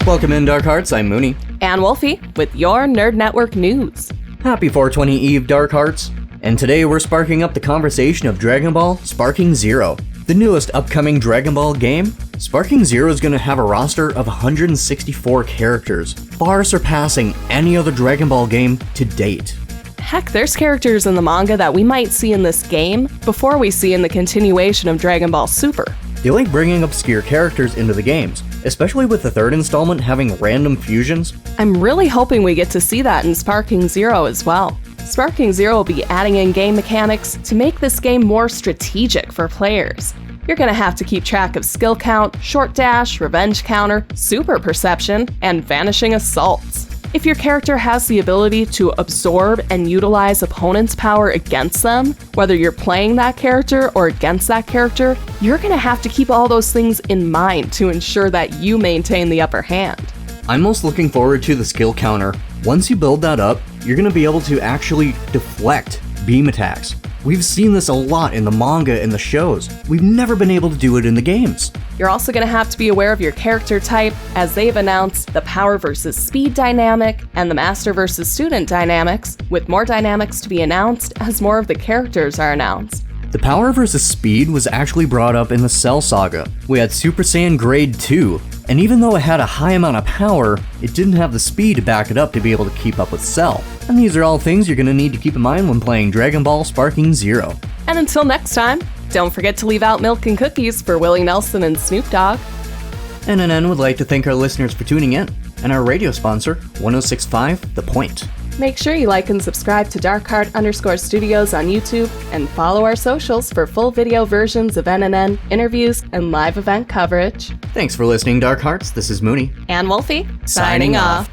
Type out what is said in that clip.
Welcome in, Dark Hearts. I'm Mooney. And Wolfie with your Nerd Network news. Happy 420 Eve, Dark Hearts. And today we're sparking up the conversation of Dragon Ball Sparking Zero, the newest upcoming Dragon Ball game. Sparking Zero is going to have a roster of 164 characters, far surpassing any other Dragon Ball game to date. Heck, there's characters in the manga that we might see in this game before we see in the continuation of Dragon Ball Super. They like bringing obscure characters into the games, especially with the third installment having random fusions. I'm really hoping we get to see that in Sparking Zero as well. Sparking Zero will be adding in game mechanics to make this game more strategic for players. You're going to have to keep track of skill count, short dash, revenge counter, super perception, and vanishing assaults. If your character has the ability to absorb and utilize opponents' power against them, whether you're playing that character or against that character, you're going to have to keep all those things in mind to ensure that you maintain the upper hand. I'm most looking forward to the skill counter. Once you build that up, you're going to be able to actually deflect beam attacks. We've seen this a lot in the manga and the shows. We've never been able to do it in the games. You're also going to have to be aware of your character type, as they've announced the power versus speed dynamic and the master versus student dynamics, with more dynamics to be announced as more of the characters are announced. The power versus speed was actually brought up in the Cell Saga. We had Super Saiyan Grade 2, and even though it had a high amount of power, it didn't have the speed to back it up to be able to keep up with Cell. And these are all things you're going to need to keep in mind when playing Dragon Ball Sparking Zero. And until next time, don't forget to leave out milk and cookies for Willie Nelson and Snoop Dogg. NNN would like to thank our listeners for tuning in, and our radio sponsor, 1065 The Point. Make sure you like and subscribe to DarkHeart_Studios on YouTube, and follow our socials for full video versions of NNN, interviews, and live event coverage. Thanks for listening, Dark Hearts. This is Mooney. And Wolfie, signing off.